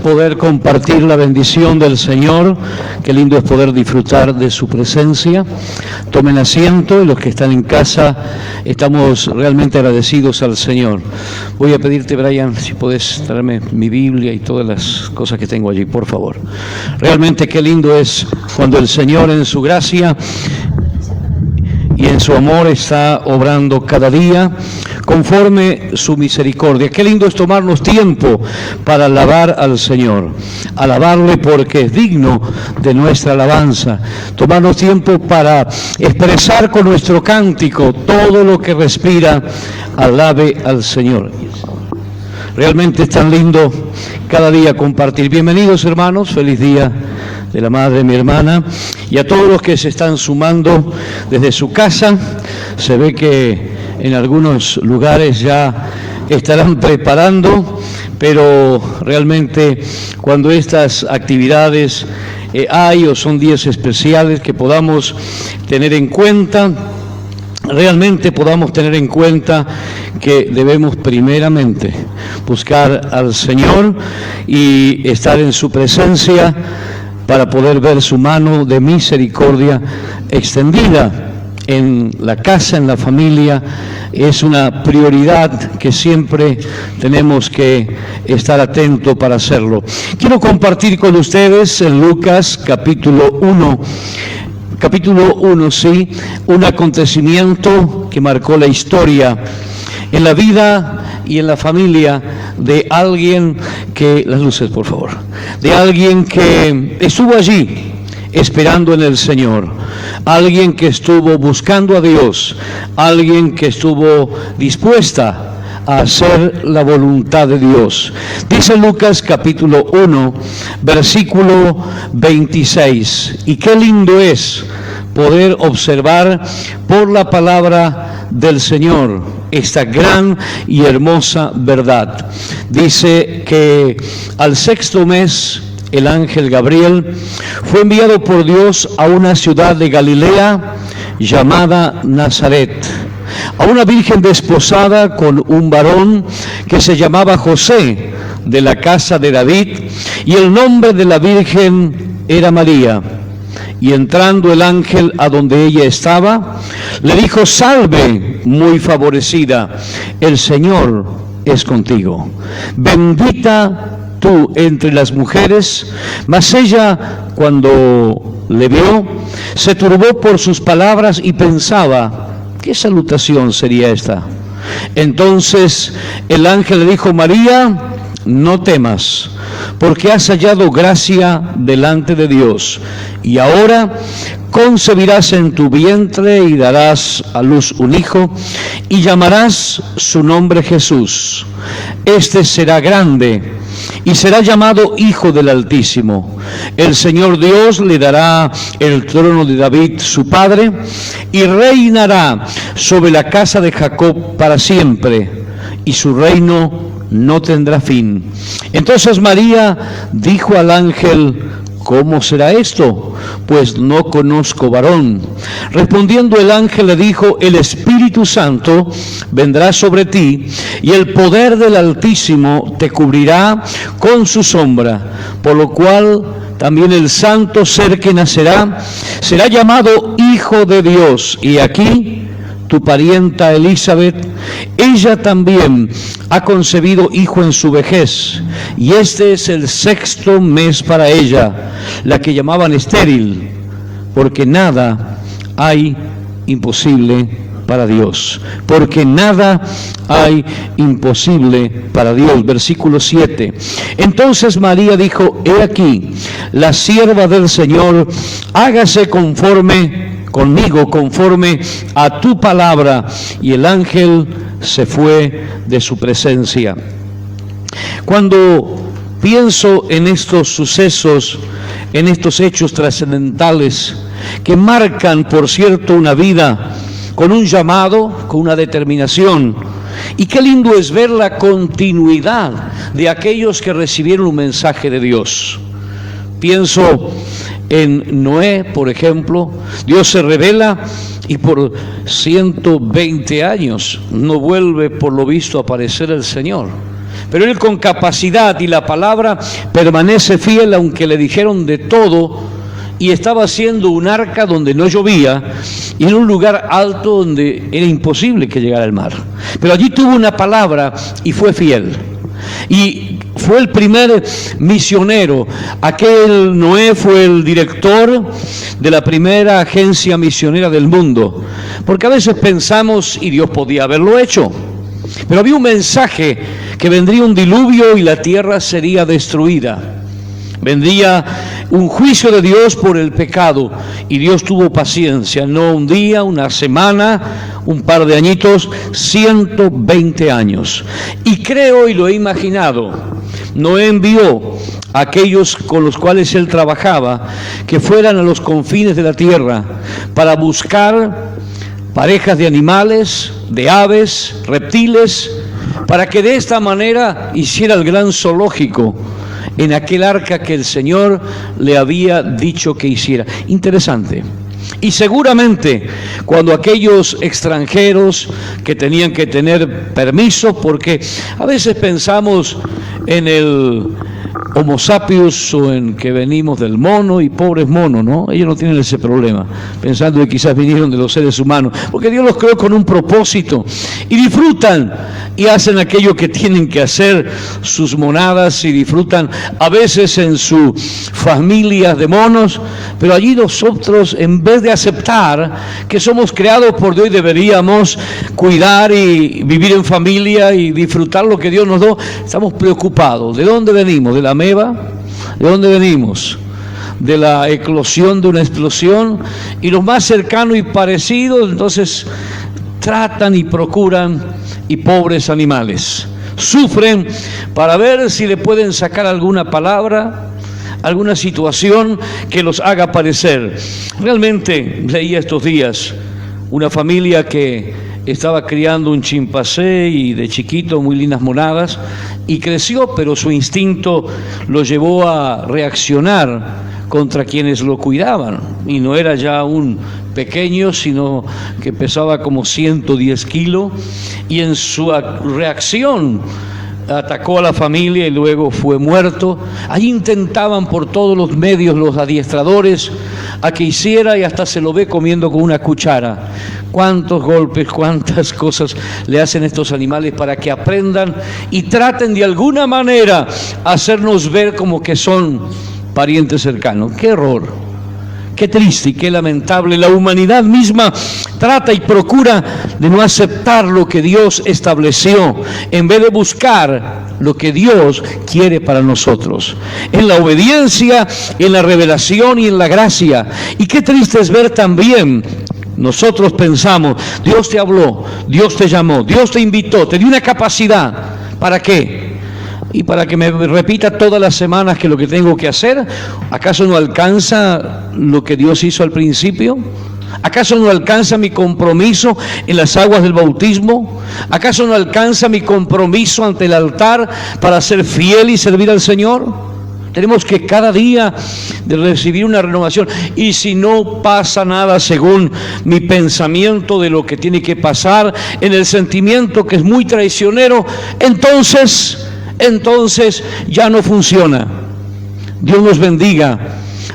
poder compartir la bendición del Señor. Qué lindo es poder disfrutar de su presencia. Tomen asiento, y los que están en casa estamos realmente agradecidos al Señor. Voy a pedirte, Brian, si puedes traerme mi Biblia y todas las cosas que tengo allí, por favor. Realmente qué lindo es cuando el Señor en su gracia y en su amor está obrando cada día conforme su misericordia. Qué lindo es tomarnos tiempo para alabar al Señor, alabarle porque es digno de nuestra alabanza, tomarnos tiempo para expresar con nuestro cántico todo lo que respira, alabe al Señor. Realmente es tan lindo cada día compartir. Bienvenidos, hermanos, feliz día de la madre de mi hermana, y a todos los que se están sumando desde su casa. Se ve que en algunos lugares ya estarán preparando, pero realmente cuando estas actividades hay o son días especiales que podamos tener en cuenta, realmente podamos tener en cuenta que debemos primeramente buscar al Señor y estar en su presencia para poder ver su mano de misericordia extendida en la casa, en la familia. Es una prioridad que siempre tenemos que estar atentos para hacerlo. Quiero compartir con ustedes en Lucas capítulo 1, sí, un acontecimiento que marcó la historia en la vida y en la familia de alguien que, las luces por favor, de alguien que estuvo allí esperando en el Señor, alguien que estuvo buscando a Dios, alguien que estuvo dispuesta a hacer la voluntad de Dios. Dice Lucas capítulo 1, versículo 26, y qué lindo es poder observar por la palabra del Señor esta gran y hermosa verdad. Dice que al sexto mes el ángel Gabriel fue enviado por Dios a una ciudad de Galilea llamada Nazaret, a una virgen desposada con un varón que se llamaba José, de la casa de David, y el nombre de la virgen era María. Y entrando el ángel a donde ella estaba, le dijo: salve, muy favorecida, el Señor es contigo. Bendita tú entre las mujeres. Mas ella, cuando le vio, se turbó por sus palabras y pensaba: ¿qué salutación sería esta? Entonces el ángel le dijo: María, no temas, porque has hallado gracia delante de Dios, y ahora concebirás en tu vientre y darás a luz un hijo, y llamarás su nombre Jesús. Este será grande y será llamado Hijo del Altísimo. El Señor Dios le dará el trono de David su padre, y reinará sobre la casa de Jacob para siempre, y su reino no tendrá fin. Entonces María dijo al ángel: ¿cómo será esto? Pues no conozco varón. Respondiendo el ángel le dijo: el Espíritu Santo vendrá sobre ti, y el poder del Altísimo te cubrirá con su sombra, por lo cual también el santo ser que nacerá será llamado Hijo de Dios. Y aquí tu parienta Elizabeth, ella también ha concebido hijo en su vejez, y este es el sexto mes para ella, la que llamaban estéril, porque nada hay imposible para Dios, porque nada hay imposible para Dios. Versículo 7. Entonces María dijo: he aquí, la sierva del Señor, hágase conmigo conforme a tu palabra. Y el ángel se fue de su presencia. Cuando pienso en estos sucesos, en estos hechos trascendentales que marcan, por cierto, una vida con un llamado, con una determinación, y qué lindo es ver la continuidad de aquellos que recibieron un mensaje de Dios. Pienso en Noé, por ejemplo. Dios se revela y por 120 años no vuelve, por lo visto, a aparecer el Señor. pero él con capacidad y la palabra permanece fiel, aunque le dijeron de todo, y estaba haciendo un arca donde no llovía y en un lugar alto donde era imposible que llegara el mar. Pero allí tuvo una palabra y fue fiel. Y fue el primer misionero. Aquel Noé fue el director de la primera agencia misionera del mundo. Porque a veces pensamos, y Dios podía haberlo hecho, pero había un mensaje que vendría un diluvio y la tierra sería destruida. Vendría un juicio de Dios por el pecado, y Dios tuvo paciencia, no un día, una semana, un par de añitos, 120 años. Y creo, y lo he imaginado, Noé envió a aquellos con los cuales él trabajaba, que fueran a los confines de la tierra, para buscar parejas de animales, de aves, reptiles, para que de esta manera hiciera el gran zoológico en aquel arca que el Señor le había dicho que hiciera. Interesante. Y seguramente cuando aquellos extranjeros que tenían que tener permiso, porque a veces pensamos en el Homo sapiens o en que venimos del mono y pobres monos, ¿no? Ellos no tienen ese problema, pensando que quizás vinieron de los seres humanos, porque Dios los creó con un propósito y disfrutan y hacen aquello que tienen que hacer, sus monadas, y disfrutan a veces en sus familias de monos, pero allí nosotros, en vez de aceptar que somos creados por Dios y deberíamos cuidar y vivir en familia y disfrutar lo que Dios nos dio, estamos preocupados. ¿De dónde venimos? ¿De la ameba? ¿De dónde venimos? De la eclosión de una explosión, y los más cercanos y parecidos entonces tratan y procuran, y pobres animales sufren para ver si le pueden sacar alguna palabra, alguna situación que los haga padecer. Realmente leí estos días una familia que estaba criando un chimpancé, y de chiquito muy lindas monadas, y creció, pero su instinto lo llevó a reaccionar contra quienes lo cuidaban, y no era ya un pequeño, sino que pesaba como 110 kilos, y en su reacción atacó a la familia y luego fue muerto. Allí intentaban por todos los medios los adiestradores a que hiciera, y hasta se lo ve comiendo con una cuchara. Cuántos golpes, cuántas cosas le hacen estos animales para que aprendan y traten de alguna manera hacernos ver como que son parientes cercanos. ¡Qué error! Qué triste y qué lamentable. La humanidad misma trata y procura de no aceptar lo que Dios estableció, en vez de buscar lo que Dios quiere para nosotros, en la obediencia, en la revelación y en la gracia. Y qué triste es ver también, nosotros pensamos, Dios te habló, Dios te llamó, Dios te invitó, te dio una capacidad. ¿Para qué? Y para que me repita todas las semanas que lo que tengo que hacer. ¿Acaso no alcanza lo que Dios hizo al principio? ¿Acaso no alcanza mi compromiso en las aguas del bautismo? ¿Acaso no alcanza mi compromiso ante el altar para ser fiel y servir al Señor? Tenemos que cada día de recibir una renovación. Y si no pasa nada según mi pensamiento de lo que tiene que pasar, en el sentimiento que es muy traicionero, entonces ya no funciona. Dios nos bendiga.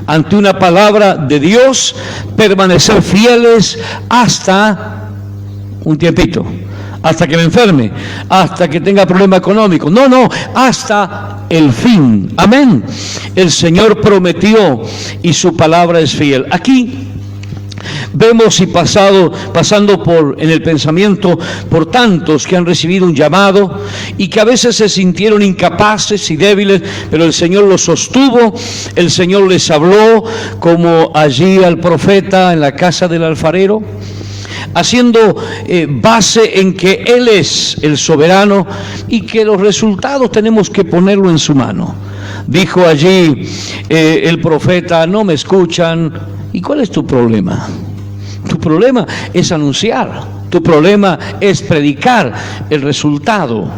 Ante una palabra de Dios, permanecer fieles hasta un tiempito, hasta que me enferme, hasta que tenga problema económico. No, hasta el fin. Amén. El Señor prometió y su palabra es fiel. Aquí vemos y pasando en el pensamiento por tantos que han recibido un llamado y que a veces se sintieron incapaces y débiles, pero el Señor los sostuvo, el Señor les habló, como allí al profeta en la casa del alfarero, haciendo base en que Él es el soberano y que los resultados tenemos que ponerlo en su mano. Dijo allí el profeta: no me escuchan. ¿Y cuál es tu problema? Tu problema es anunciar, tu problema es predicar, el resultado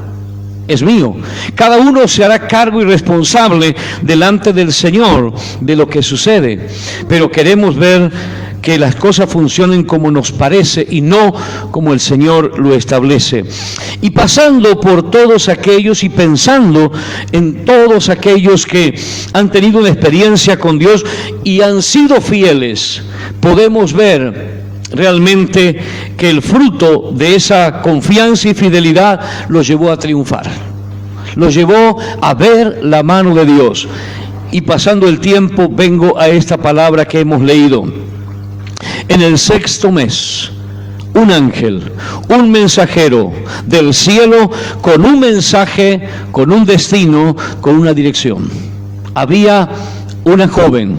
es mío. Cada uno se hará cargo y responsable delante del Señor de lo que sucede, pero queremos ver que las cosas funcionen como nos parece y no como el Señor lo establece. Y pasando por todos aquellos y pensando en todos aquellos que han tenido una experiencia con Dios y han sido fieles, podemos ver realmente que el fruto de esa confianza y fidelidad los llevó a triunfar, los llevó a ver la mano de Dios. Y pasando el tiempo, vengo a esta palabra que hemos leído. En el 6º mes, un ángel, un mensajero del cielo con un mensaje, con un destino, con una dirección. Había una joven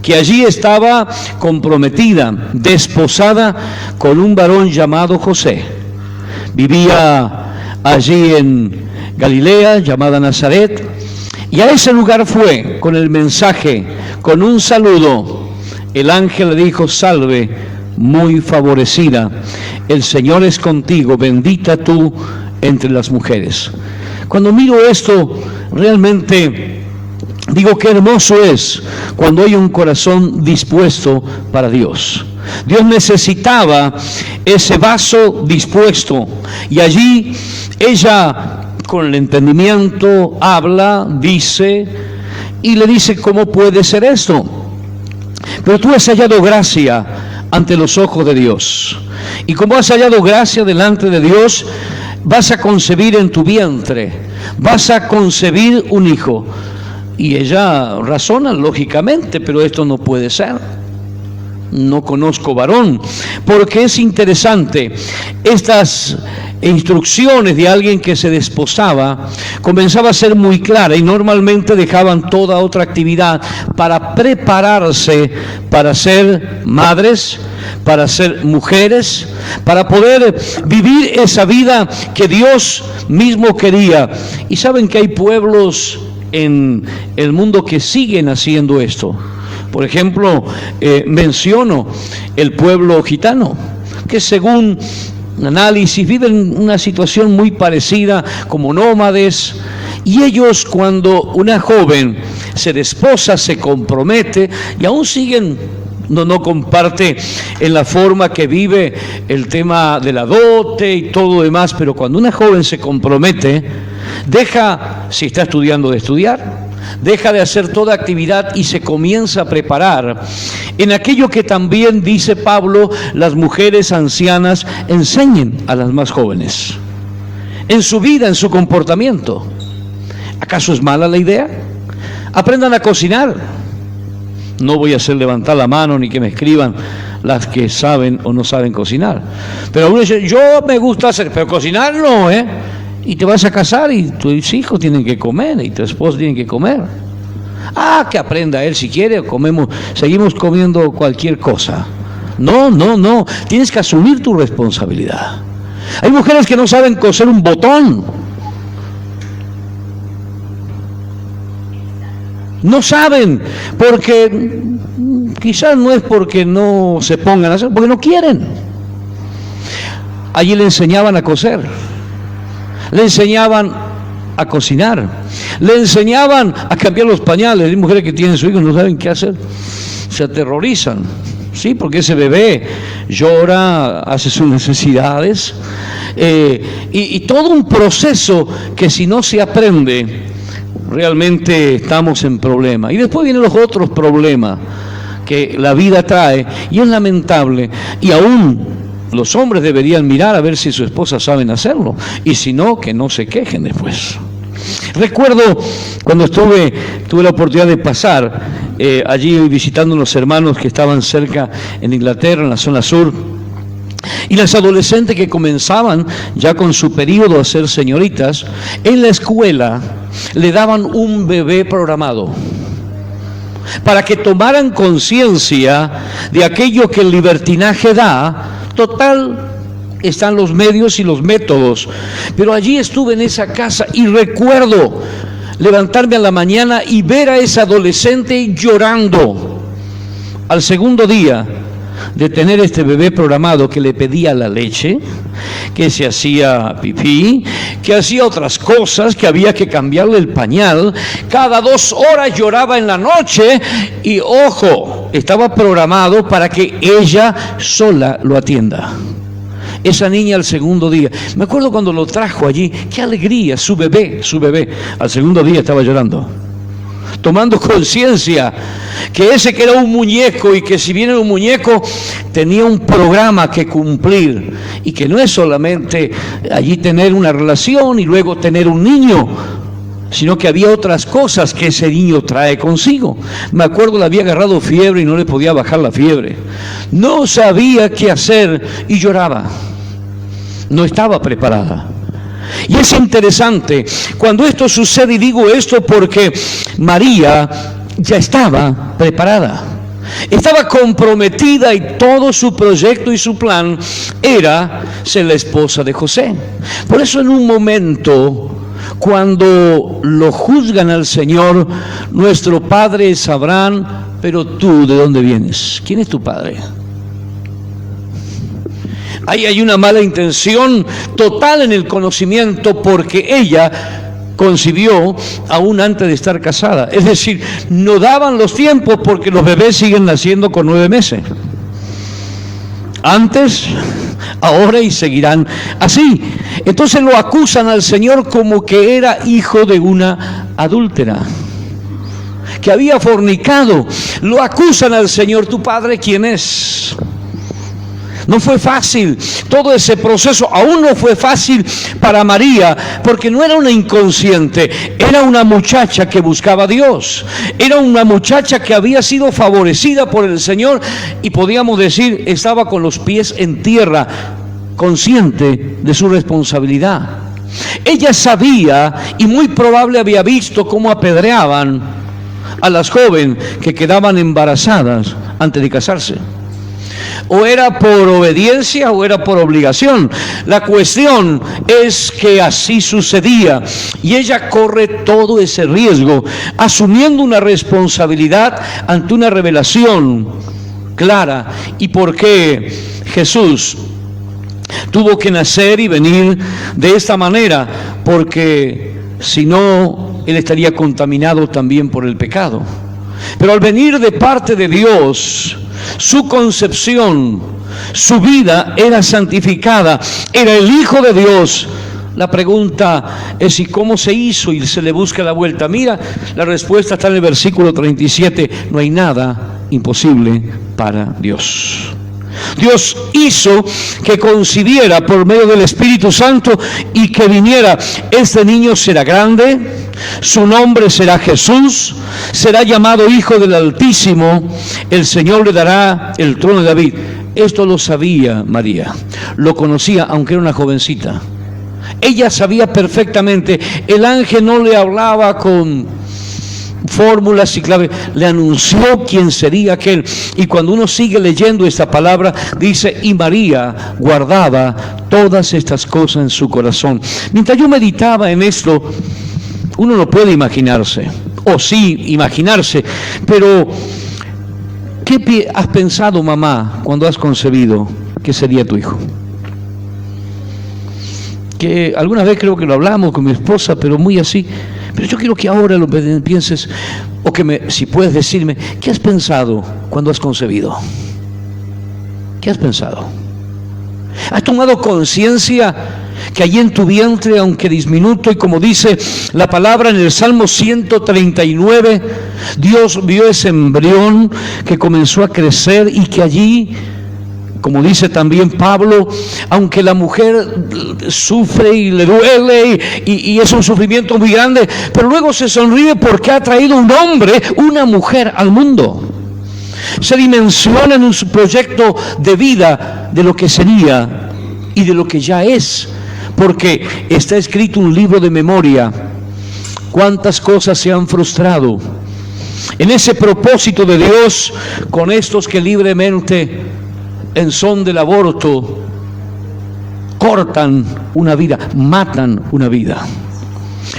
que allí estaba comprometida, desposada con un varón llamado José. Vivía allí en Galilea, llamada Nazaret, y a ese lugar fue con el mensaje, con un saludo. El ángel le dijo: salve, muy favorecida, el Señor es contigo, bendita tú entre las mujeres. Cuando miro esto, realmente digo qué hermoso es cuando hay un corazón dispuesto para Dios. Dios necesitaba ese vaso dispuesto, y allí ella, con el entendimiento, habla, dice, y le dice: ¿cómo puede ser esto? Pero tú has hallado gracia ante los ojos de Dios, y como has hallado gracia delante de Dios, vas a concebir en tu vientre, vas a concebir un hijo. Y ella razona lógicamente: pero esto no puede ser, no conozco varón. Porque es interesante, estas instrucciones de alguien que se desposaba comenzaba a ser muy clara, y normalmente dejaban toda otra actividad para prepararse para ser madres, para ser mujeres, para poder vivir esa vida que Dios mismo quería. Y saben que hay pueblos en el mundo que siguen haciendo esto. Por ejemplo, menciono el pueblo gitano, que según análisis viven una situación muy parecida, como nómades. Y ellos, cuando una joven se desposa, se compromete, y aún siguen, no comparte en la forma que vive el tema de la dote y todo lo demás, pero cuando una joven se compromete, deja, si está estudiando, de estudiar, deja de hacer toda actividad y se comienza a preparar en aquello que también dice Pablo: las mujeres ancianas enseñen a las más jóvenes, en su vida, en su comportamiento. ¿Acaso es mala la idea? Aprendan a cocinar. No voy a hacer levantar la mano ni que me escriban las que saben o no saben cocinar, pero uno dice: yo me gusta hacer, pero cocinar no, y te vas a casar y tus hijos tienen que comer y tu esposo tiene que comer. Que aprenda él si quiere, seguimos comiendo cualquier cosa. No, tienes que asumir tu responsabilidad. Hay mujeres que no saben coser un botón. No saben, porque quizás no es porque no se pongan a hacer, porque no quieren. Allí le enseñaban a coser, le enseñaban a cocinar, le enseñaban a cambiar los pañales. Hay mujeres que tienen su hijo y no saben qué hacer, se aterrorizan, ¿sí? Porque ese bebé llora, hace sus necesidades, y todo un proceso que si no se aprende, realmente estamos en problema. Y después vienen los otros problemas que la vida trae, y es lamentable, y aún los hombres deberían mirar a ver si sus esposas saben hacerlo, y si no, que no se quejen después. Recuerdo cuando tuve la oportunidad de pasar allí visitando unos hermanos que estaban cerca en Inglaterra, en la zona sur, y las adolescentes que comenzaban ya con su periodo a ser señoritas, en la escuela le daban un bebé programado para que tomaran conciencia de aquello que el libertinaje da. Total, están los medios y los métodos, pero allí estuve en esa casa y recuerdo levantarme a la mañana y ver a esa adolescente llorando al segundo día de tener este bebé programado, que le pedía la leche, que se hacía pipí, que hacía otras cosas, que había que cambiarle el pañal, cada 2 horas lloraba en la noche. Y ojo, estaba programado para que ella sola lo atienda. Esa niña al segundo día, me acuerdo cuando lo trajo allí, qué alegría, su bebé, al segundo día estaba llorando, tomando conciencia que ese que era un muñeco y que si bien era un muñeco tenía un programa que cumplir y que no es solamente allí tener una relación y luego tener un niño, sino que había otras cosas que ese niño trae consigo. Me acuerdo, le había agarrado fiebre y no le podía bajar la fiebre, no sabía qué hacer y lloraba, no estaba preparada. Y es interesante cuando esto sucede, y digo esto porque María ya estaba preparada, estaba comprometida y todo su proyecto y su plan era ser la esposa de José. Por eso en un momento, cuando lo juzgan al Señor, nuestro padre es Abraham, pero tú, ¿de dónde vienes? ¿Quién es tu padre? Ahí hay una mala intención total en el conocimiento, porque ella concibió aún antes de estar casada. Es decir, no daban los tiempos porque los bebés siguen naciendo con 9 meses. Antes, ahora y seguirán así. Entonces lo acusan al Señor como que era hijo de una adúltera, que había fornicado. Lo acusan al Señor. ¿Tu padre quién es? No fue fácil todo ese proceso, aún no fue fácil para María, porque no era una inconsciente, era una muchacha que buscaba a Dios, era una muchacha que había sido favorecida por el Señor y podíamos decir, estaba con los pies en tierra, consciente de su responsabilidad. Ella sabía y muy probable había visto cómo apedreaban a las jóvenes que quedaban embarazadas antes de casarse. O era por obediencia o era por obligación. La cuestión es que así sucedía y ella corre todo ese riesgo, asumiendo una responsabilidad ante una revelación clara. ¿Y por qué Jesús tuvo que nacer y venir de esta manera? Porque si no, él estaría contaminado también por el pecado. Pero al venir de parte de Dios, su concepción, su vida era santificada, era el Hijo de Dios. La pregunta es: ¿y cómo se hizo? Y se le busca la vuelta. Mira, la respuesta está en el versículo 37. No hay nada imposible para Dios. Dios hizo que concibiera por medio del Espíritu Santo y que viniera. Este niño será grande, su nombre será Jesús, será llamado Hijo del Altísimo, el Señor le dará el trono de David. Esto lo sabía María, lo conocía aunque era una jovencita. Ella sabía perfectamente, el ángel no le hablaba con fórmulas y claves, le anunció quién sería aquel. Y cuando uno sigue leyendo esta palabra, dice: y María guardaba todas estas cosas en su corazón. Mientras yo meditaba en esto, uno no puede imaginarse, o sí imaginarse, pero ¿qué has pensado, mamá, cuando has concebido que sería tu hijo? Que alguna vez creo que lo hablamos con mi esposa, pero muy así. Pero yo quiero que ahora lo pienses, o que si puedes decirme, ¿qué has pensado cuando has concebido? ¿Qué has pensado? ¿Has tomado conciencia que allí en tu vientre, aunque diminuto, y como dice la palabra en el Salmo 139, Dios vio ese embrión que comenzó a crecer y que allí, como dice también Pablo, aunque la mujer sufre y le duele y es un sufrimiento muy grande, pero luego se sonríe porque ha traído un hombre, una mujer al mundo. Se dimensiona en su proyecto de vida de lo que sería y de lo que ya es, porque está escrito un libro de memoria. Cuántas cosas se han frustrado en ese propósito de Dios con estos que libremente, en son del aborto, cortan una vida, matan una vida.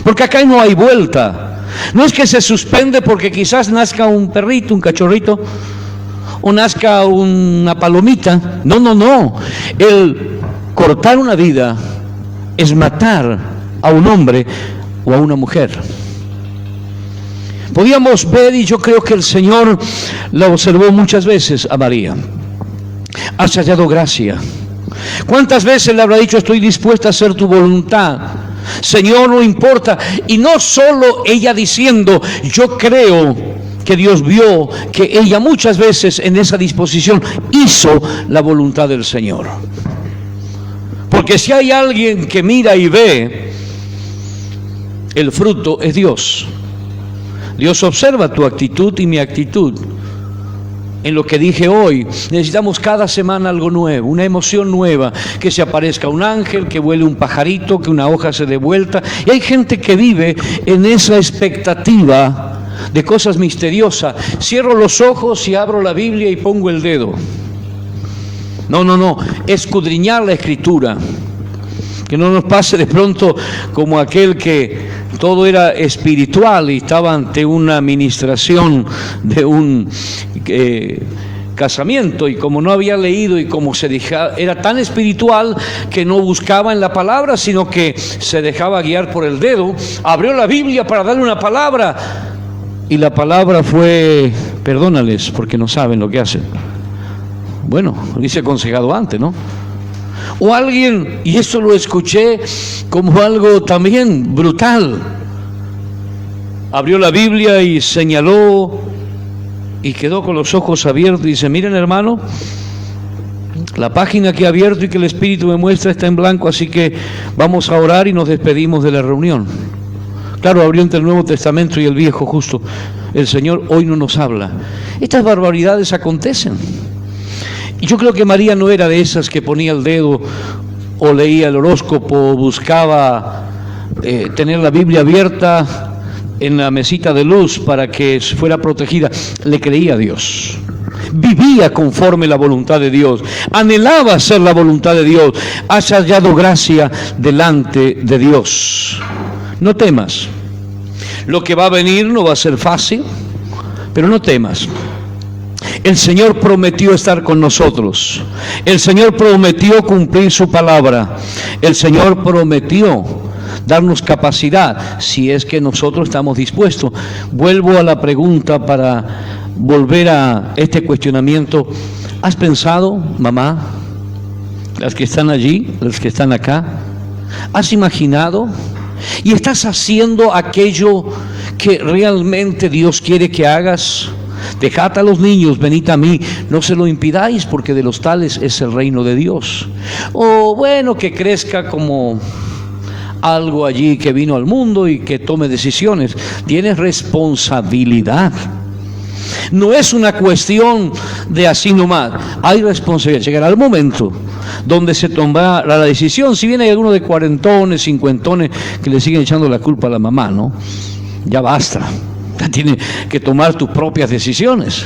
Porque acá no hay vuelta. No es que se suspende porque quizás nazca un perrito, un cachorrito, o nazca una palomita. No, no, no. El cortar una vida es matar a un hombre o a una mujer. Podíamos ver, y yo creo que el Señor la observó muchas veces a María. Has hallado gracia. ¿Cuántas veces le habrá dicho, estoy dispuesta a hacer tu voluntad? Señor, no importa. Y no solo ella diciendo, yo creo que Dios vio que ella muchas veces en esa disposición hizo la voluntad del Señor. Porque si hay alguien que mira y ve, el fruto es Dios. Dios observa tu actitud y mi actitud. En lo que dije hoy, necesitamos cada semana algo nuevo, una emoción nueva, que se aparezca un ángel, que vuele un pajarito, que una hoja se dé vuelta. Y hay gente que vive en esa expectativa de cosas misteriosas. Cierro los ojos y abro la Biblia y pongo el dedo. No, escudriñar la Escritura. Que no nos pase de pronto como aquel que todo era espiritual y estaba ante una administración de un casamiento, y como no había leído y como era tan espiritual que no buscaba en la palabra, sino que se dejaba guiar por el dedo, abrió la Biblia para darle una palabra y la palabra fue, perdónales porque no saben lo que hacen. Bueno, lo hice aconsejado antes, ¿no? O alguien, y esto lo escuché como algo también brutal, abrió la Biblia y señaló y quedó con los ojos abiertos y dice, miren hermano, la página que he abierto y que el Espíritu me muestra está en blanco, así que vamos a orar y nos despedimos de la reunión. Claro, abrió entre el Nuevo Testamento y el Viejo justo. El Señor hoy no nos habla. Estas barbaridades acontecen. Y yo creo que María no era de esas que ponía el dedo o leía el horóscopo o buscaba tener la Biblia abierta en la mesita de luz para que fuera protegida. Le creía a Dios, vivía conforme la voluntad de Dios, anhelaba hacer la voluntad de Dios. Has hallado gracia delante de Dios. No temas, lo que va a venir no va a ser fácil, pero no temas. El Señor prometió estar con nosotros. El Señor prometió cumplir su palabra. El Señor prometió darnos capacidad, si es que nosotros estamos dispuestos. Vuelvo a la pregunta para volver a este cuestionamiento. ¿Has pensado, mamá, las que están allí, las que están acá? ¿Has imaginado? ¿Y estás haciendo aquello que realmente Dios quiere que hagas? Dejad a los niños, venid a mí, no se lo impidáis, porque de los tales es el reino de Dios. O bueno, que crezca como algo allí que vino al mundo y que tome decisiones. Tienes responsabilidad. No es una cuestión de así nomás, hay responsabilidad. Llegará el momento donde se tomará la decisión. Si bien hay algunos de cuarentones, cincuentones que le siguen echando la culpa a la mamá, ¿no? Ya basta. Tienes que tomar tus propias decisiones.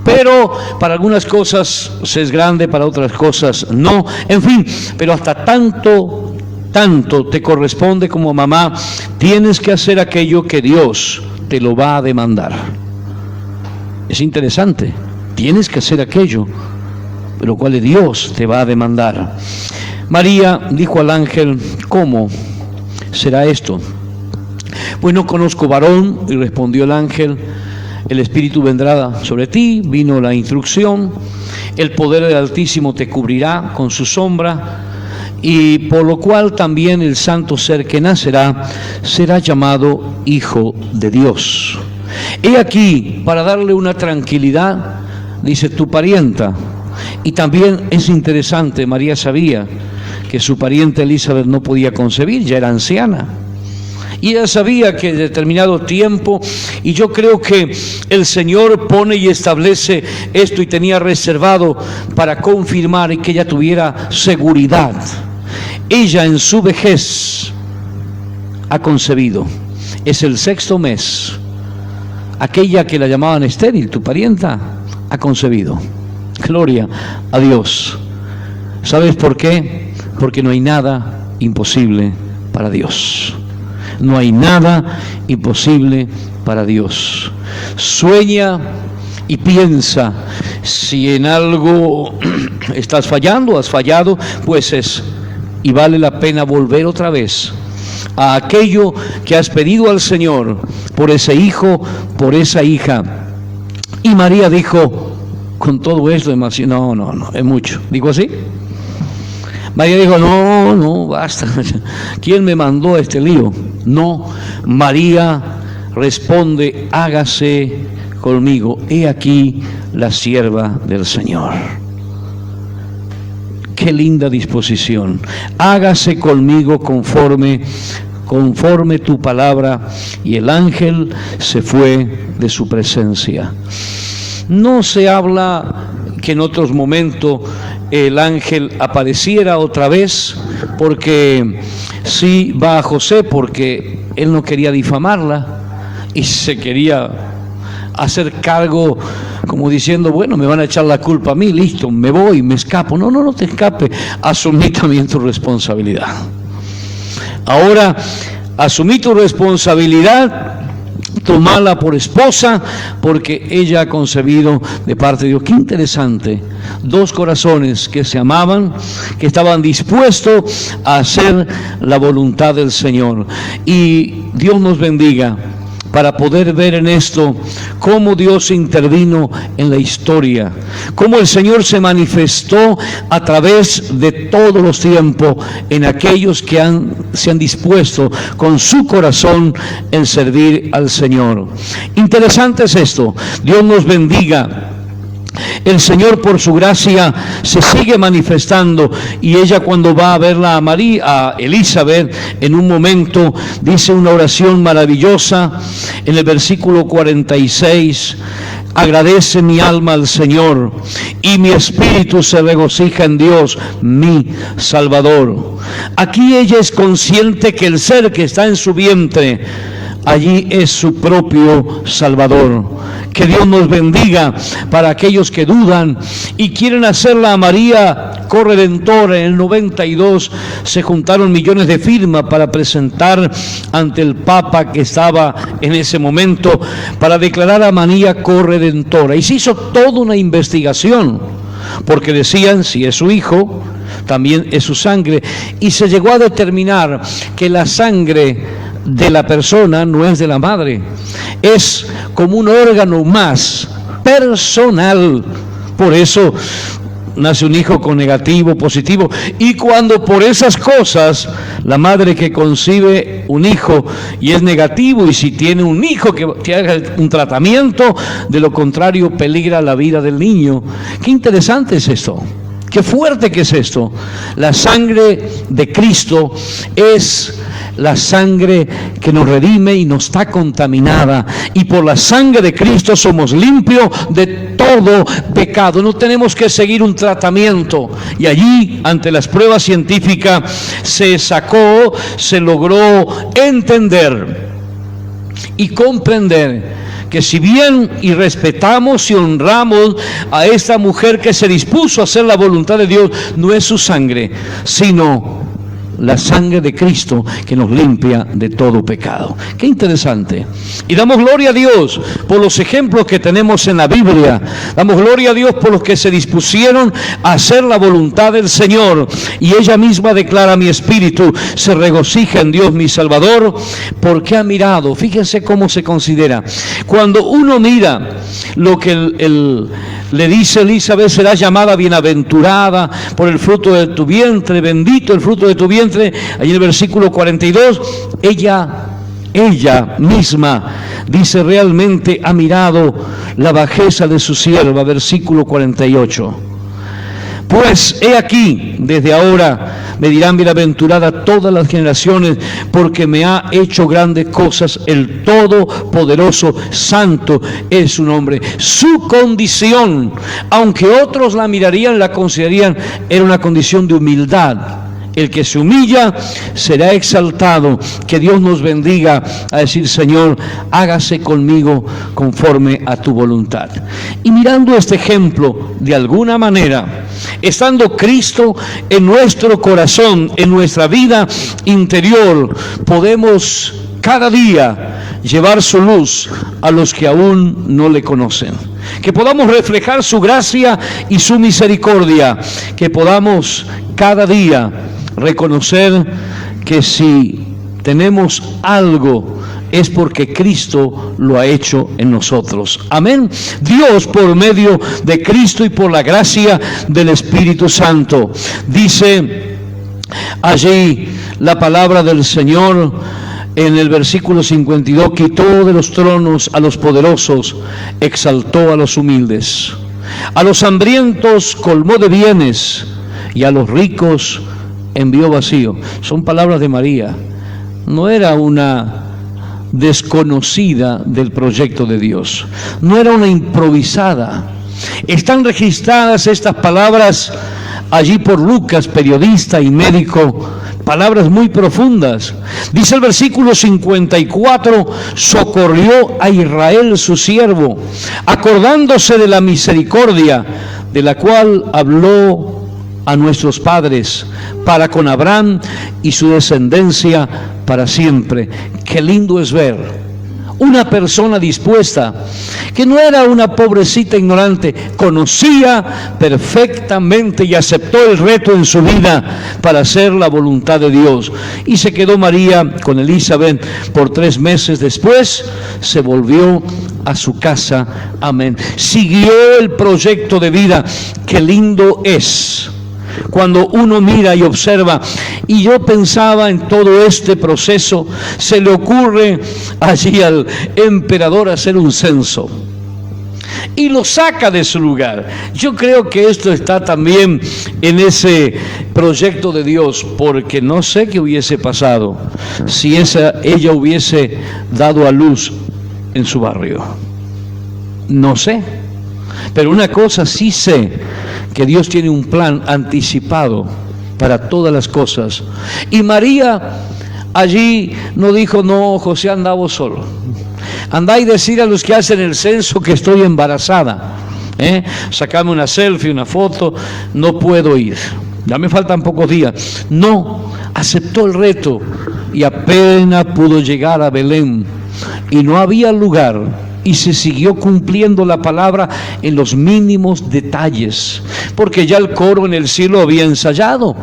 Pero para algunas cosas se es grande, para otras cosas no. En fin, pero hasta tanto te corresponde como mamá, tienes que hacer aquello que Dios te lo va a demandar. Es interesante, tienes que hacer aquello, pero cual Dios te va a demandar. María dijo al ángel, ¿cómo será esto? Pues no conozco varón, y respondió el ángel, el Espíritu vendrá sobre ti, vino la instrucción, el poder del Altísimo te cubrirá con su sombra, y por lo cual también el santo ser que nacerá será llamado Hijo de Dios. He aquí, para darle una tranquilidad, dice tu parienta, y también es interesante, María sabía que su pariente Elizabeth no podía concebir, ya era anciana. Y ella sabía que en determinado tiempo, y yo creo que el Señor pone y establece esto y tenía reservado para confirmar y que ella tuviera seguridad. Ella en su vejez ha concebido, es el 6º mes. Aquella que la llamaban estéril, tu parienta, ha concebido. Gloria a Dios. ¿Sabes por qué? Porque no hay nada imposible para Dios. No hay nada imposible para Dios. Sueña y piensa. Si en algo estás fallando, has fallado, pues y vale la pena volver otra vez a aquello que has pedido al Señor por ese hijo, por esa hija. Y María dijo, con todo esto, demasiado, no, es mucho. ¿Dijo así? María dijo, no, basta. ¿Quién me mandó a este lío? No, María responde, hágase conmigo, he aquí la sierva del Señor. Qué linda disposición. Hágase conmigo conforme tu palabra. Y el ángel se fue de su presencia. No se habla que en otros momentos el ángel apareciera otra vez, porque sí va a José, porque él no quería difamarla y se quería hacer cargo, como diciendo, bueno, me van a echar la culpa a mí, listo, me voy, me escapo. No te escape, asumí también tu responsabilidad. Ahora, asumí tu responsabilidad, tomala por esposa, porque ella ha concebido de parte de Dios. Qué interesante, dos corazones que se amaban, que estaban dispuestos a hacer la voluntad del Señor. Y Dios nos bendiga para poder ver en esto cómo Dios intervino en la historia, cómo el Señor se manifestó a través de todos los tiempos en aquellos que se han dispuesto con su corazón en servir al Señor. Interesante es esto. Dios nos bendiga. El Señor, por su gracia, se sigue manifestando, y ella, cuando va a verla a Elizabeth, en un momento dice una oración maravillosa en el versículo 46: agradece mi alma al Señor, y mi espíritu se regocija en Dios, mi Salvador. Aquí ella es consciente que el ser que está en su vientre, allí es su propio Salvador. Que Dios nos bendiga para aquellos que dudan y quieren hacerla a María corredentora. En el 92 se juntaron millones de firmas para presentar ante el Papa que estaba en ese momento, para declarar a María corredentora. Y se hizo toda una investigación, porque decían, si es su hijo, también es su sangre. Y se llegó a determinar que la sangre de la persona no es de la madre, es como un órgano más personal. Por eso nace un hijo con negativo, positivo, y cuando por esas cosas la madre que concibe un hijo y es negativo, y si tiene un hijo que haga un tratamiento, de lo contrario peligra la vida del niño. Qué interesante es esto. Qué fuerte que es esto. La sangre de Cristo es la sangre que nos redime y no está contaminada, y por la sangre de Cristo somos limpios de todo pecado. No tenemos que seguir un tratamiento, y allí, ante las pruebas científicas, se logró entender y comprender que si bien y respetamos y honramos a esta mujer que se dispuso a hacer la voluntad de Dios, no es su sangre, sino la sangre de Cristo que nos limpia de todo pecado. Qué interesante. Y damos gloria a Dios por los ejemplos que tenemos en la Biblia. Damos gloria a Dios por los que se dispusieron a hacer la voluntad del Señor. Y ella misma declara: mi espíritu se regocija en Dios mi Salvador, porque ha mirado. Fíjense cómo se considera. Cuando uno mira lo que le dice Elizabeth: será llamada bienaventurada por el fruto de tu vientre, bendito el fruto de tu vientre. Allí en el versículo 42, ella misma dice: realmente ha mirado la bajeza de su sierva. Versículo 48. Pues he aquí, desde ahora me dirán bienaventurada todas las generaciones, porque me ha hecho grandes cosas el Todopoderoso, santo es su nombre. Su condición, aunque otros la mirarían, la considerarían, era una condición de humildad. El que se humilla será exaltado. Que Dios nos bendiga a decir: Señor, hágase conmigo conforme a tu voluntad. Y mirando este ejemplo, de alguna manera, estando Cristo en nuestro corazón, en nuestra vida interior, podemos cada día llevar su luz a los que aún no le conocen. Que podamos reflejar su gracia y su misericordia. Que podamos cada día reconocer que si tenemos algo, es porque Cristo lo ha hecho en nosotros. Amén. Dios, por medio de Cristo y por la gracia del Espíritu Santo, dice allí la palabra del Señor en el versículo 52, quitó de los tronos a los poderosos, exaltó a los humildes. A los hambrientos colmó de bienes y a los ricos envió vacío. Son palabras de María. No era una desconocida del proyecto de Dios. No era una improvisada. Están registradas estas palabras allí por Lucas, periodista y médico, palabras muy profundas. Dice el versículo 54, socorrió a Israel su siervo, acordándose de la misericordia de la cual habló a nuestros padres, para con Abraham y su descendencia para siempre. Qué lindo es ver una persona dispuesta, que no era una pobrecita ignorante, conocía perfectamente y aceptó el reto en su vida para hacer la voluntad de Dios. Y se quedó María con Elizabeth por 3 meses. Después se volvió a su casa. Amén. Siguió el proyecto de vida. Qué lindo es cuando uno mira y observa. Y yo pensaba en todo este proceso. Se le ocurre allí al emperador hacer un censo y lo saca de su lugar. Yo creo que esto está también en ese proyecto de Dios, porque no sé qué hubiese pasado si ella hubiese dado a luz en su barrio. No sé, pero una cosa sí sé, que Dios tiene un plan anticipado para todas las cosas. Y María allí no dijo, no, José, anda vos solo. Andá y decir a los que hacen el censo que estoy embarazada. Sacame una selfie, una foto, no puedo ir. Ya me faltan pocos días. No, aceptó el reto y apenas pudo llegar a Belén. Y no había lugar. Y se siguió cumpliendo la palabra en los mínimos detalles, porque ya el coro en el cielo había ensayado.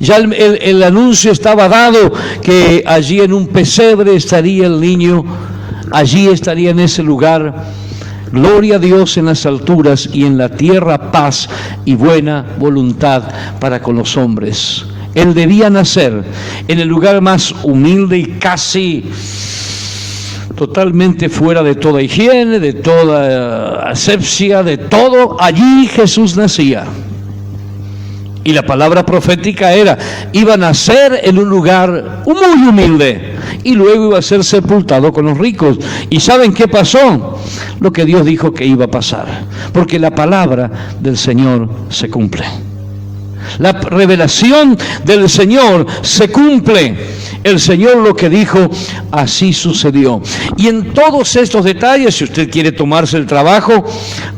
Ya el anuncio estaba dado, que allí en un pesebre estaría el niño, allí estaría en ese lugar. Gloria a Dios en las alturas y en la tierra paz y buena voluntad para con los hombres. Él debía nacer en el lugar más humilde y casi totalmente fuera de toda higiene, de toda asepsia, de todo. Allí Jesús nacía. Y la palabra profética era, iba a nacer en un lugar muy humilde y luego iba a ser sepultado con los ricos. ¿Y saben qué pasó? Lo que Dios dijo que iba a pasar, porque la palabra del Señor se cumple. La revelación del Señor se cumple. El Señor lo que dijo, así sucedió. Y en todos estos detalles, si usted quiere tomarse el trabajo,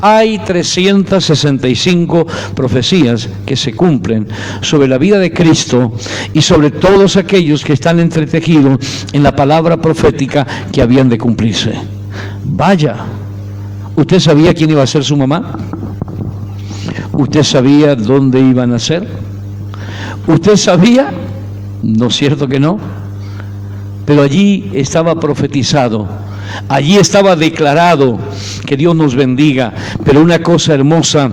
hay 365 profecías que se cumplen sobre la vida de Cristo y sobre todos aquellos que están entretejidos en la palabra profética que habían de cumplirse. Vaya, ¿usted sabía quién iba a ser su mamá? ¿Usted sabía dónde iba a nacer? ¿Usted sabía? ¿No es cierto que no? Pero allí estaba profetizado, allí estaba declarado. Que Dios nos bendiga. Pero una cosa hermosa,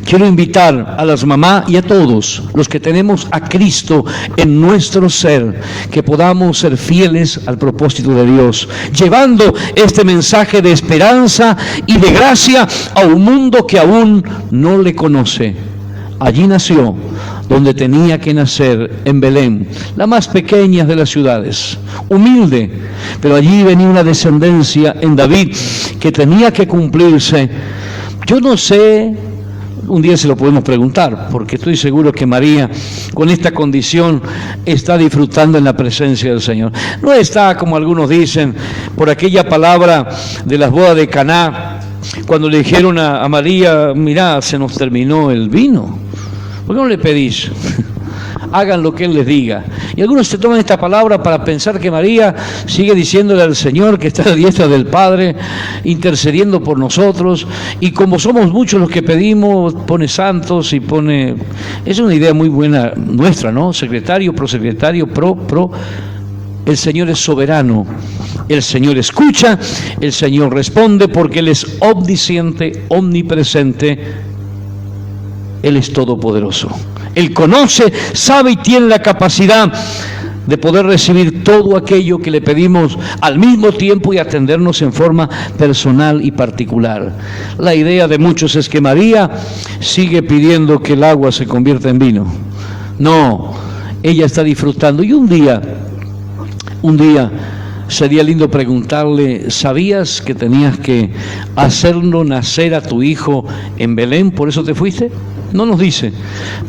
quiero invitar a las mamás y a todos los que tenemos a Cristo en nuestro ser, que podamos ser fieles al propósito de Dios, llevando este mensaje de esperanza y de gracia a un mundo que aún no le conoce. Allí nació, donde tenía que nacer, en Belén, la más pequeña de las ciudades, humilde, pero allí venía una descendencia en David que tenía que cumplirse. Yo no sé, un día se lo podemos preguntar, porque estoy seguro que María, con esta condición, está disfrutando en la presencia del Señor. No está, como algunos dicen, por aquella palabra de las bodas de Caná, cuando le dijeron a María, mirá, se nos terminó el vino. ¿Por qué no le pedís hagan lo que Él les diga. Y algunos se toman esta palabra para pensar que María sigue diciéndole al Señor que está a la diestra del Padre, intercediendo por nosotros, y como somos muchos los que pedimos, pone santos y pone... Es una idea muy buena nuestra, ¿no? Secretario, prosecretario, pro... El Señor es soberano, el Señor escucha, el Señor responde porque Él es omnisciente, omnipresente, Él es todopoderoso. Él conoce, sabe y tiene la capacidad de poder recibir todo aquello que le pedimos al mismo tiempo y atendernos en forma personal y particular. La idea de muchos es que María sigue pidiendo que el agua se convierta en vino. No, ella está disfrutando. Y un día sería lindo preguntarle, ¿sabías que tenías que hacerlo nacer a tu hijo en Belén? ¿Por eso te fuiste? No nos dice,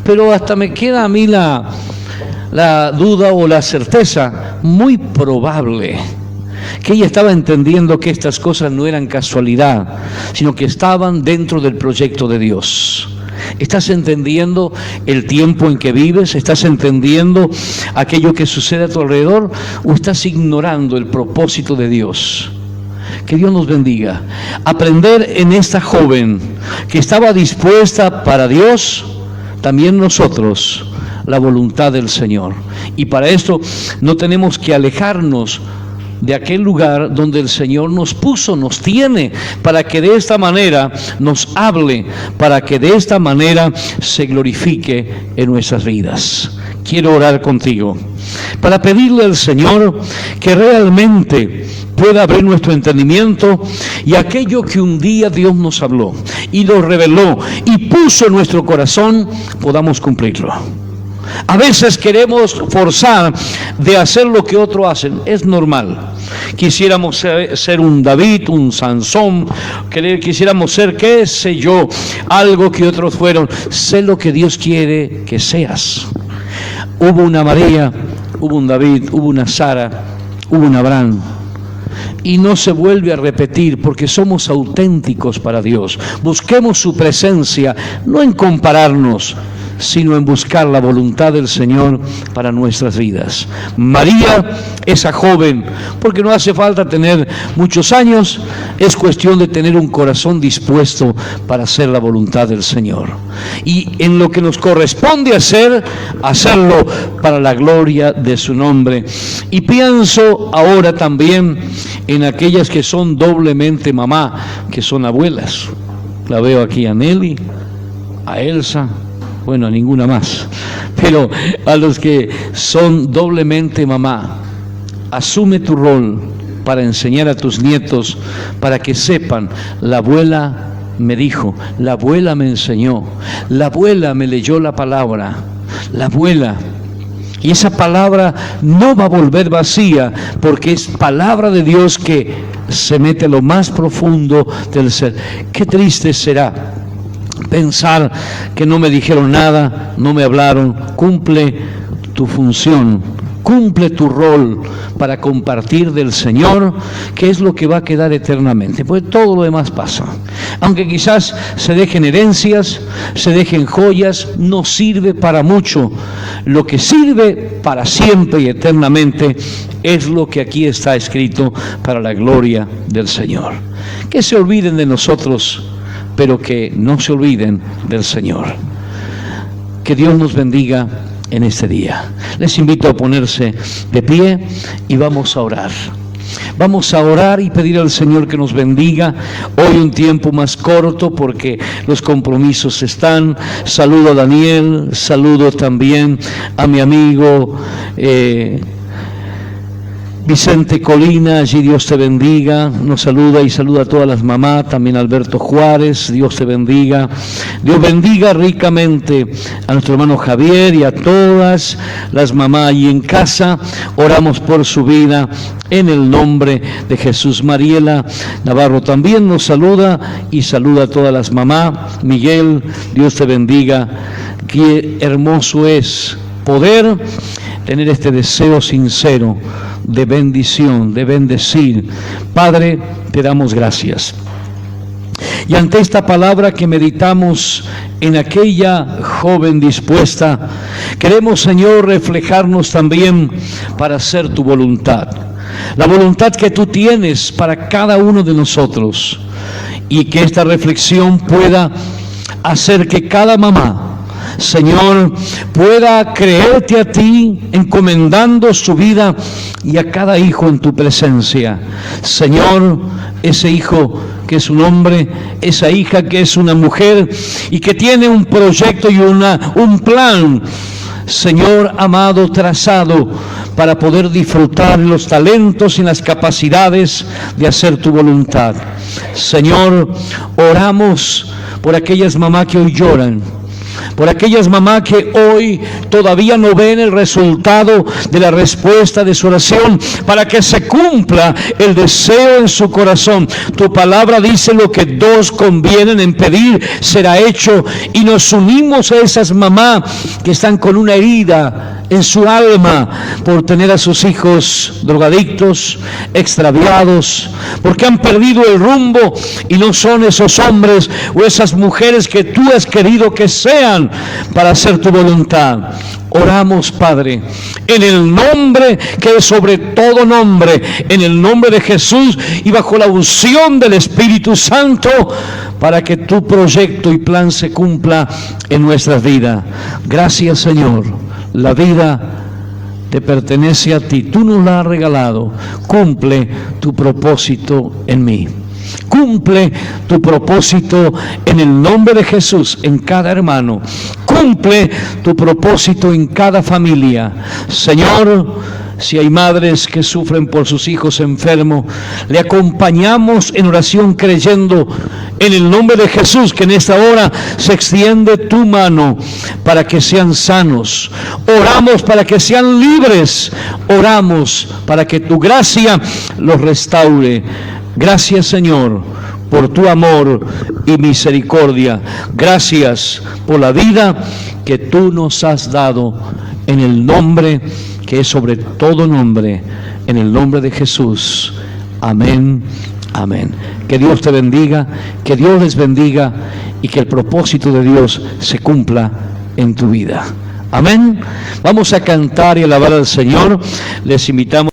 pero hasta me queda a mí la duda o la certeza muy probable que ella estaba entendiendo que estas cosas no eran casualidad, sino que estaban dentro del proyecto de Dios. ¿Estás entendiendo el tiempo en que vives? ¿Estás entendiendo aquello que sucede a tu alrededor? ¿O estás ignorando el propósito de Dios? Que Dios nos bendiga. Aprender en esta joven que estaba dispuesta para Dios, también nosotros, la voluntad del Señor. Y para esto no tenemos que alejarnos de aquel lugar donde el Señor nos puso, nos tiene, para que de esta manera nos hable, para que de esta manera se glorifique en nuestras vidas. Quiero orar contigo para pedirle al Señor que realmente pueda abrir nuestro entendimiento y aquello que un día Dios nos habló y nos reveló y puso en nuestro corazón, podamos cumplirlo. A veces queremos forzar de hacer lo que otros hacen, es normal. Quisiéramos ser un David, un Sansón, quisiéramos ser, qué sé yo, algo que otros fueron. Sé lo que Dios quiere que seas. Hubo una María, hubo un David, hubo una Sara, hubo un Abraham. Y no se vuelve a repetir porque somos auténticos para Dios. Busquemos su presencia, no en compararnos, sino en buscar la voluntad del Señor para nuestras vidas. María, esa joven, porque no hace falta tener muchos años, es cuestión de tener un corazón dispuesto para hacer la voluntad del Señor. Y en lo que nos corresponde hacer, hacerlo para la gloria de su nombre. Y pienso ahora también en aquellas que son doblemente mamá, que son abuelas. La veo aquí a Nelly, a Elsa, bueno, a ninguna más, pero a los que son doblemente mamá, asume tu rol para enseñar a tus nietos, para que sepan, la abuela me dijo, la abuela me enseñó, la abuela me leyó la palabra, la abuela. Y esa palabra no va a volver vacía, porque es palabra de Dios que se mete a lo más profundo del ser. Qué triste será pensar que no me dijeron nada, no me hablaron. Cumple tu función, cumple tu rol para compartir del Señor, que es lo que va a quedar eternamente, pues todo lo demás pasa. Aunque quizás se dejen herencias, se dejen joyas, no sirve para mucho. Lo que sirve para siempre y eternamente es lo que aquí está escrito para la gloria del Señor. Que se olviden de nosotros, pero que no se olviden del Señor. Que Dios nos bendiga en este día. Les invito a ponerse de pie y vamos a orar. Vamos a orar y pedir al Señor que nos bendiga. Hoy un tiempo más corto porque los compromisos están. Saludo a Daniel, saludo también a mi amigo Vicente Colina, allí Dios te bendiga, nos saluda y saluda a todas las mamás, también Alberto Juárez, Dios te bendiga. Dios bendiga ricamente a nuestro hermano Javier y a todas las mamás allí en casa. Oramos por su vida en el nombre de Jesús. Mariela Navarro también nos saluda y saluda a todas las mamás. Miguel, Dios te bendiga. Qué hermoso es poder tener este deseo sincero de bendición, de bendecir. Padre, te damos gracias. Y ante esta palabra que meditamos en aquella joven dispuesta, queremos, Señor, reflejarnos también para hacer tu voluntad. La voluntad que tú tienes para cada uno de nosotros. Y que esta reflexión pueda hacer que cada mamá, Señor, pueda creerte a ti, encomendando su vida y a cada hijo en tu presencia. Señor, ese hijo que es un hombre, esa hija que es una mujer y que tiene un proyecto y un plan, Señor amado, trazado para poder disfrutar los talentos y las capacidades de hacer tu voluntad. Señor, oramos por aquellas mamás que hoy lloran, por aquellas mamás que hoy todavía no ven el resultado de la respuesta de su oración, para que se cumpla el deseo en su corazón. Tu palabra dice: lo que dos convienen en pedir será hecho, y nos unimos a esas mamás que están con una herida en su alma por tener a sus hijos drogadictos, extraviados, porque han perdido el rumbo y no son esos hombres o esas mujeres que tú has querido que sean para hacer tu voluntad. Oramos, Padre, en el nombre que es sobre todo nombre, en el nombre de Jesús y bajo la unción del Espíritu Santo, para que tu proyecto y plan se cumpla en nuestras vidas. Gracias, Señor. La vida te pertenece a ti, tú nos la has regalado. Cumple tu propósito en mí. Cumple tu propósito en el nombre de Jesús en cada hermano. Cumple tu propósito en cada familia. Señor, si hay madres que sufren por sus hijos enfermos, le acompañamos en oración creyendo en el nombre de Jesús que en esta hora se extiende tu mano para que sean sanos. Oramos para que sean libres. Oramos para que tu gracia los restaure. Gracias, Señor, por tu amor y misericordia. Gracias por la vida que tú nos has dado en el nombre que es sobre todo nombre, en el nombre de Jesús. Amén, amén. Que Dios te bendiga, que Dios les bendiga y que el propósito de Dios se cumpla en tu vida. Amén. Vamos a cantar y alabar al Señor. Les invitamos.